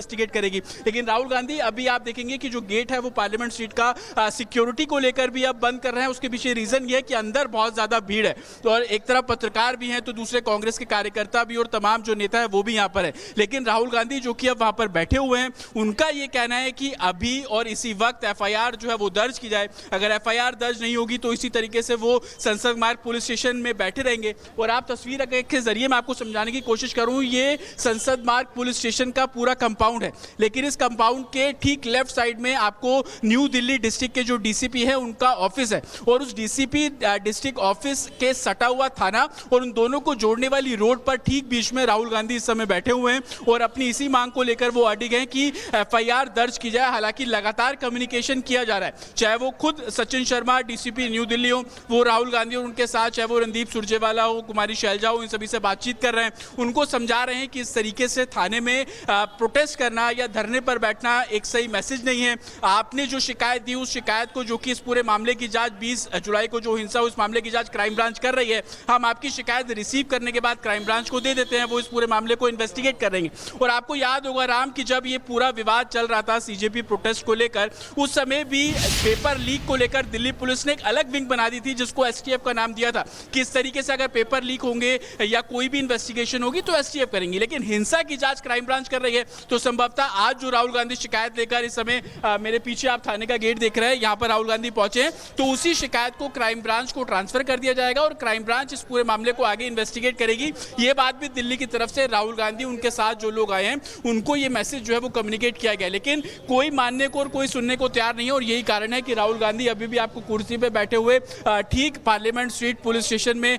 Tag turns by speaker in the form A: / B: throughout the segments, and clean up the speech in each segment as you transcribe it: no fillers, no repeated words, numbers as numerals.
A: Investigate करेगी। लेकिन राहुल गांधी अभी आप देखेंगे कि जो गेट है वो पार्लियामेंट स्ट्रीट का सिक्योरिटी को लेकर भी अब बंद कर रहे हैं। उसके पीछे रीजन ये है कि अंदर बहुत ज्यादा भीड़ है, तो और एक तरफ पत्रकार भी हैं, तो दूसरे कांग्रेस के कार्यकर्ता भी और तमाम जो नेता है वो भी यहाँ पर है। लेकिन राहुल गांधी जो कि अब वहां पर बैठे हुए हैं, उनका ये कहना है कि अभी और इसी वक्त एफआईआर जो है वो दर्ज की जाए। अगर एफआईआर दर्ज नहीं होगी तो इसी तरीके से वो संसद मार्ग पुलिस स्टेशन में बैठे रहेंगे। और आप तस्वीर के जरिए मैं आपको समझाने की कोशिश करूं, ये संसद मार्ग पुलिस स्टेशन का पूरा कंपाउंड है, लेकिन इस कंपाउंड के ठीक लेफ्ट साइड में आपको न्यू दिल्ली डिस्ट्रिक्ट के जो डीसीपी है उनका ऑफिस है, और उस डीसीपी डिस्ट्रिक्ट ऑफिस के सटा हुआ थाना और उन दोनों को जोड़ने वाली रोड पर ठीक बीच में राहुल गांधी इस समय बैठे हुए हैं और अपनी इसी मांग को लेकर वो अडिग हैं कि एफआईआर दर्ज की जाए। हालांकि लगातार कम्युनिकेशन किया जा रहा है, चाहे वो खुद सचिन शर्मा डीसीपी न्यू दिल्ली हो, वो राहुल गांधी और उनके साथ, चाहे वो रणदीप सुरजेवाला हो, कुमारी शैलजा हो, इन सभी से बातचीत कर रहे हैं, उनको समझा रहे हैं कि इस तरीके से थाने में प्रोटेस्ट करना या धरने पर बैठना एक सही मैसेज नहीं है। आपने जो शिकायत दी, उस शिकायत को, जो कि इस पूरे मामले की जांच 20 जुलाई को जो हिंसा, उस मामले की जांच क्राइम ब्रांच कर रही है, हम आपकी शिकायत रिसीव करने के बाद क्राइम ब्रांच को दे देते हैं, वो इस पूरे मामले को इन्वेस्टिगेट करेंगे। और आपको याद होगा राम कि जब ये पूरा विवाद चल रहा था सीजेपी प्रोटेस्ट को लेकर, उस समय भी पेपर लीक को लेकर दिल्ली पुलिस ने एक अलग विंग बना दी थी जिसको एसटीएफ का नाम दिया था कि इस तरीके से अगर पेपर लीक होंगे या कोई भी इन्वेस्टिगेशन होगी तो एसटीएफ करेंगे। लेकिन हिंसा की जांच क्राइम ब्रांच कर रही है, तो संभवतः आज जो राहुल गांधी शिकायत लेकर, इस समय मेरे पीछे आप थाने का गेट देख रहे हैं, यहां पर राहुल गांधी पहुंचे हैं, तो उसी शिकायत को क्राइम ब्रांच को ट्रांसफर कर दिया जाएगा और क्राइम ब्रांच इस पूरे मामले को आगे इन्वेस्टिगेट करेगी। ये बात भी दिल्ली की तरफ से राहुल गांधी, उनके साथ जो लोग आए हैं, उनको ये मैसेज जो है वो कम्युनिकेट किया गया, लेकिन कोई मानने को और कोई सुनने को तैयार नहीं है। और यही कारण है कि राहुल गांधी अभी भी आपको कुर्सी पे बैठे हुए ठीक पार्लियामेंट स्ट्रीट पुलिस स्टेशन में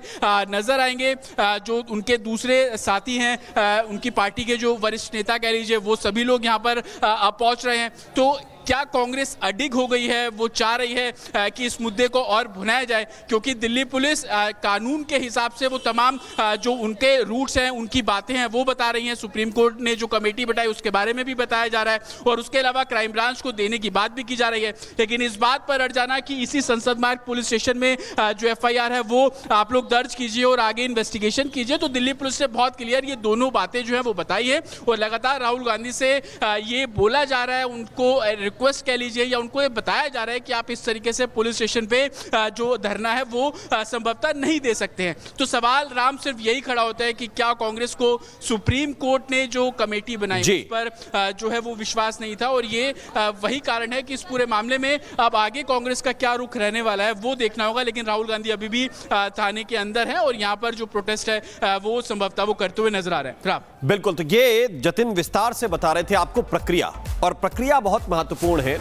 A: नजर आएंगे। जो उनके दूसरे साथी हैं, उनकी पार्टी के जो वरिष्ठ नेता कह लीजिए, वो सभी लोग यहाँ पर पहुंच रहे हैं। तो क्या कांग्रेस अडिग हो गई है, वो चाह रही है कि इस मुद्दे को और भुनाया जाए, क्योंकि दिल्ली पुलिस कानून के हिसाब से वो तमाम जो उनके रूट्स हैं, उनकी बातें हैं, वो बता रही हैं। सुप्रीम कोर्ट ने जो कमेटी बताई उसके बारे में भी बताया जा रहा है, और उसके अलावा क्राइम ब्रांच को देने की बात भी की जा रही है। लेकिन इस बात पर अड़ जाना कि इसी संसद मार्ग पुलिस स्टेशन में जो एफआईआर है वो आप लोग दर्ज कीजिए और आगे इन्वेस्टिगेशन कीजिए, तो दिल्ली पुलिस ने बहुत क्लियर ये दोनों बातें जो है वो बताई है। और लगातार राहुल गांधी से ये बोला जा रहा है, उनको रिक्वेस्ट कह लीजिए या उनको ये बताया जा रहा है कि आप इस तरीके से पुलिस स्टेशन पे जो धरना है वो संभवतः नहीं दे सकते हैं। तो सवाल राम सिर्फ यही खड़ा होता है कि क्या कांग्रेस को सुप्रीम कोर्ट ने जो कमेटी बनाई उस पर जो है वो विश्वास नहीं था, और ये वही कारण है कि इस पूरे मामले में अब आगे कांग्रेस का क्या रुख रहने वाला है वो देखना होगा। लेकिन राहुल गांधी अभी भी थाने के अंदर है और यहाँ पर जो प्रोटेस्ट है वो संभवतः वो करते हुए नजर आ रहे हैं।
B: बिल्कुल, तो ये जतिन विस्तार से बता रहे थे आपको प्रक्रिया, और प्रक्रिया बहुत महत्वपूर्ण है।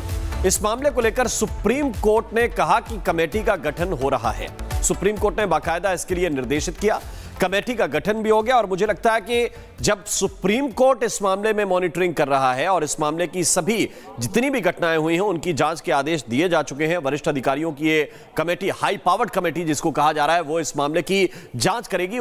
B: इस मामले को लेकर सुप्रीम कोर्ट ने कहा कि कमेटी का गठन हो रहा है। सुप्रीम कोर्ट ने बाकायदा इसके लिए निर्देशित किया, कमेटी का गठन भी हो गया। और मुझे लगता है कि जब सुप्रीम कोर्ट इस मामले में मॉनिटरिंग कर रहा है और इस मामले की सभी जितनी भी घटनाएं हुई हैं उनकी जांच के आदेश दिए जा चुके हैं, वरिष्ठ अधिकारियों की ये कमेटी, हाई पावर्ड कमेटी जिसको कहा जा रहा है, वो इस मामले की जांच करेगी।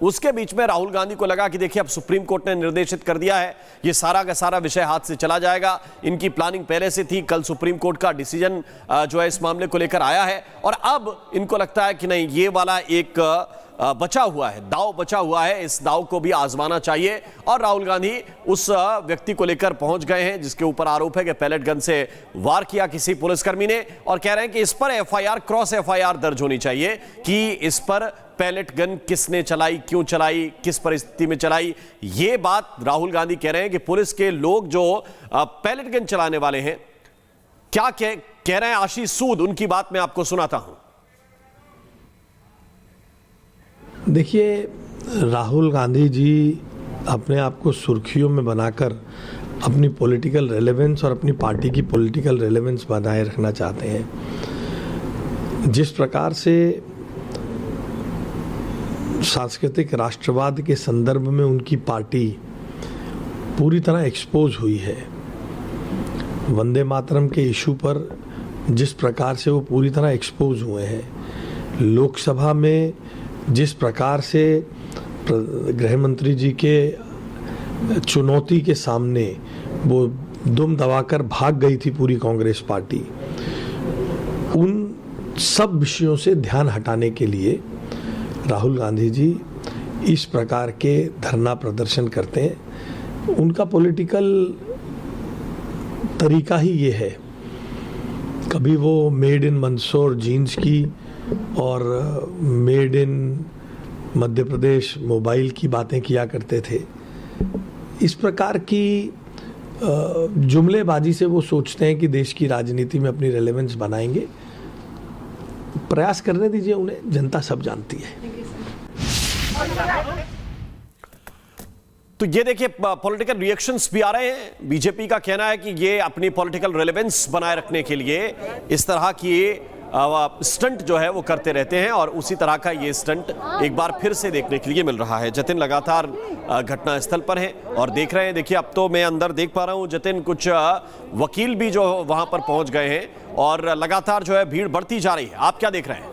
B: उसके बीच में राहुल गांधी को लगा कि देखिए अब सुप्रीम कोर्ट ने निर्देशित कर दिया है, ये सारा का सारा विषय हाथ से चला जाएगा। इनकी प्लानिंग पहले से थी, कल सुप्रीम कोर्ट का डिसीजन जो है इस मामले को लेकर आया है, और अब इनको लगता है कि नहीं, ये वाला एक बचा हुआ है, दाव बचा हुआ है, इस दाव को भी आजमाना चाहिए। और राहुल गांधी उस व्यक्ति को लेकर पहुंच गए हैं जिसके ऊपर आरोप है कि पैलेट गन से वार किया किसी पुलिसकर्मी ने, और कह रहे हैं कि इस पर एफआईआर, क्रॉस एफआईआर दर्ज होनी चाहिए कि इस पर पैलेट गन किसने चलाई, क्यों चलाई, किस परिस्थिति में चलाई। ये बात राहुल गांधी कह रहे हैं कि पुलिस के लोग जो पैलेट गन चलाने वाले हैं, क्या कह रहे हैं आशीष सूद, उनकी बात मैं आपको सुनाता हूं।
C: देखिए, राहुल गांधी जी अपने आप को सुर्खियों में बनाकर अपनी पॉलिटिकल रेलेवेंस और अपनी पार्टी की पॉलिटिकल रेलेवेंस बनाए रखना चाहते हैं। जिस प्रकार से सांस्कृतिक राष्ट्रवाद के संदर्भ में उनकी पार्टी पूरी तरह एक्सपोज हुई है, वंदे मातरम के इशू पर जिस प्रकार से वो पूरी तरह एक्सपोज हुए हैं, लोकसभा में जिस प्रकार से गृह मंत्री जी के चुनौती के सामने वो दुम दबाकर भाग गई थी पूरी कांग्रेस पार्टी, उन सब विषयों से ध्यान हटाने के लिए राहुल गांधी जी इस प्रकार के धरना प्रदर्शन करते हैं उनका पॉलिटिकल तरीका ही ये है। कभी वो मेड इन मंदसौर जीन्स की और made in Madhya Pradesh mobile की बातें किया करते थे। इस प्रकार की जुमलेबाजी से वो सोचते हैं कि देश की राजनीति में अपनी रेलेवेंस बनाएंगे। प्रयास करने दीजिए उन्हें, जनता सब जानती है।
B: तो ये देखिए पॉलिटिकल रिएक्शंस भी आ रहे हैं। बीजेपी का कहना है कि ये अपनी पॉलिटिकल रेलेवेंस बनाए रखने के लिए इस तरह की स्टंट जो है वो करते रहते हैं और उसी तरह का ये स्टंट एक बार फिर से देखने के लिए मिल रहा है। जतिन लगातार घटनास्थल पर है और देख रहे हैं। देखिए अब तो मैं अंदर देख पा रहा हूं जतिन, कुछ वकील भी जो वहां पर पहुंच गए हैं और लगातार जो है भीड़ बढ़ती जा रही है। आप क्या देख रहे हैं?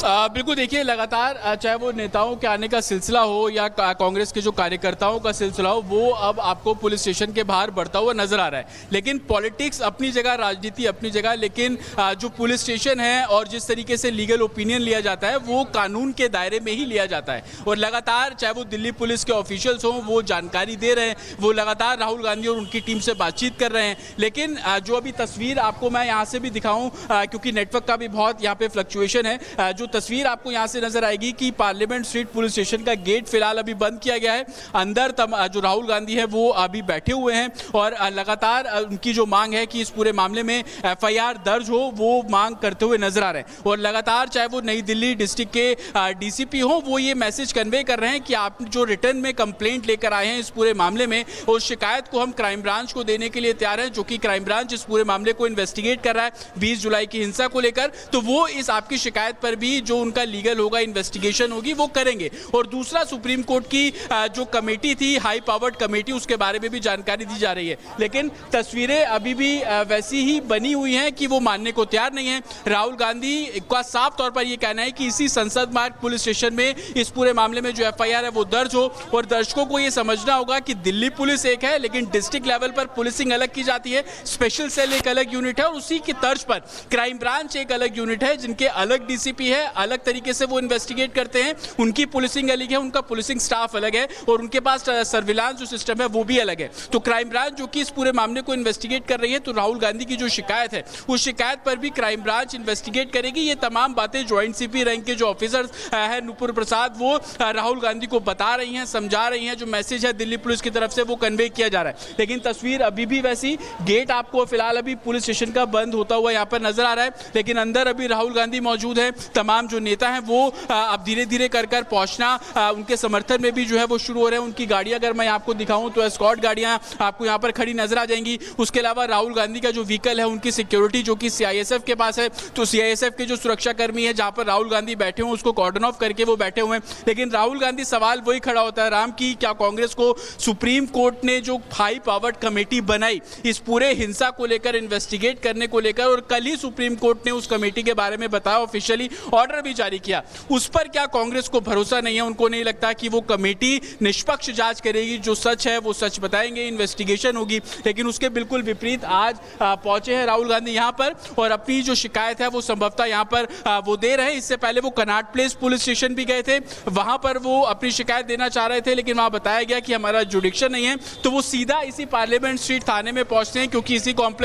A: बिल्कुल, देखिए लगातार चाहे वो नेताओं के आने का सिलसिला हो या कांग्रेस के जो कार्यकर्ताओं का सिलसिला हो, वो अब आपको पुलिस स्टेशन के बाहर बढ़ता हुआ नजर आ रहा है। लेकिन पॉलिटिक्स अपनी जगह, राजनीति अपनी जगह, लेकिन जो पुलिस स्टेशन है और जिस तरीके से लीगल ओपिनियन लिया जाता है वो कानून के दायरे में ही लिया जाता है। और लगातार चाहे वो दिल्ली पुलिस के ऑफिशियल्स हों, वो जानकारी दे रहे हैं, वो लगातार राहुल गांधी और उनकी टीम से बातचीत कर रहे हैं। लेकिन जो अभी तस्वीर आपको मैं यहाँ से भी दिखाऊं, क्योंकि नेटवर्क का भी बहुत यहाँ पे फ्लक्चुएशन है, जो तस्वीर आपको यहां से नजर आएगी कि पार्लियामेंट स्ट्रीट पुलिस स्टेशन का गेट फिलहाल अभी बंद किया गया है। अंदर जो राहुल गांधी है वो अभी बैठे हुए हैं और लगातार उनकी जो मांग है कि इस पूरे मामले में एफआईआर दर्ज हो, वो मांग करते हुए नजर आ रहे हैं। और लगातार चाहे वो नई दिल्ली डिस्ट्रिक्ट के डीसीपी हो, वो ये मैसेज कन्वे कर रहे हैं कि आप जो रिटर्न में कंप्लेंट लेकर आए हैं इस पूरे मामले में, उस शिकायत को हम क्राइम ब्रांच को देने के लिए तैयार हैं, जो कि क्राइम ब्रांच इस पूरे मामले को इन्वेस्टिगेट कर रहा है 20 जुलाई की हिंसा को लेकर। तो वो इस आपकी शिकायत पर भी जो उनका लीगल होगा, इन्वेस्टिगेशन होगी, वो करेंगे। और दूसरा, सुप्रीम कोर्ट की जो कमेटी थी, हाई पावर्ड कमेटी, उसके बारे में भी जानकारी दी जा रही है। लेकिन तस्वीरें अभी भी वैसी ही बनी हुई हैं कि वो मानने को तैयार नहीं है। राहुल गांधी का साफ तौर पर यह कहना है कि इसी संसद मार्ग पुलिस स्टेशन में इस पूरे मामले में जो एफआईआर है वो दर्ज हो। और दर्शकों को यह समझना होगा कि दिल्ली पुलिस एक है, लेकिन डिस्ट्रिक्ट लेवल पर पुलिसिंग अलग की जाती है, स्पेशल सेल एक अलग यूनिट है, और उसी की तर्ज पर क्राइम ब्रांच एक अलग यूनिट है, जिनके अलग डीसीपी है, अलग तरीके से वो इन्वेस्टिगेट करते हैं, उनकी पुलिसिंग अलग है, उनका पुलिसिंग स्टाफ अलग है, और उनके पास सर्विलांस जो सिस्टम है वो भी अलग है। तो क्राइम ब्रांच जो कि इस पूरे मामले को इन्वेस्टिगेट कर रही है, तो राहुल गांधी की जो शिकायत है उस शिकायत पर भी क्राइम ब्रांच इन्वेस्टिगेट करेगी। ये तमाम बातें ज्वाइंट सीपी रैंक के जो ऑफिसर्स है नुपुर प्रसाद, वो राहुल गांधी को बता रही हैं, समझा रही हैं। जो मैसेज है दिल्ली पुलिस की तरफ से वो कन्वे किया जा रहा है। लेकिन तस्वीर अभी भी वैसी, गेट आपको फिलहाल अभी पुलिस स्टेशन का बंद होता हुआ यहाँ पर नजर आ रहा है, लेकिन अंदर अभी राहुल गांधी मौजूद है। तमाम जो नेता हैं वो अब धीरे धीरे कर पहुंचना उनके समर्थन में भी जो है वो शुरू हो रहे हैं। उनकी गाड़ियां अगर मैं आपको दिखाऊं तो एस्कॉर्ट गाड़ियां आपको यहां पर खड़ी नजर आ जाएंगी। उसके अलावा राहुल गांधी का जो व्हीकल है, उनकी सिक्योरिटी जो कि सीआईएसएफ के पास है, तो सीआईएसएफ के जो सुरक्षा कर्मी है जहां पर राहुल गांधी बैठे हुए उसको कॉर्डन ऑफ करके वो बैठे हुए हैं। लेकिन राहुल गांधी, सवाल वही खड़ा होता है राम, की क्या कांग्रेस को सुप्रीम कोर्ट ने जो हाई पावर्ड कमेटी बनाई इस पूरे हिंसा को लेकर, इन्वेस्टिगेट करने को लेकर, और कल ही सुप्रीम कोर्ट ने उस कमेटी के बारे में बताया, ऑफिशियली ऑर्डर भी जारी किया, उस पर क्या कांग्रेस को भरोसा नहीं है? उनको नहीं लगता कि वो कमेटी निष्पक्ष जांच करेगी, जो सच है वो सच बताएंगे, इन्वेस्टिगेशन होगी। लेकिन उसके बिल्कुल विपरीत आज पहुंचे हैं राहुल गांधी यहां पर और अपनी जो शिकायत है वो संभवतः यहां पर वो दे रहे हैं। इससे पहले वो कनॉट प्लेस पुलिस स्टेशन भी गए थे, वहां पर वो अपनी शिकायत देना चाह रहे थे, लेकिन वहां बताया गया कि हमारा जुडिक्शन नहीं है, तो वो सीधा इसी पार्लियामेंट स्ट्रीट थाने में पहुंचते हैं, क्योंकि इसी कॉम्प्लेक्स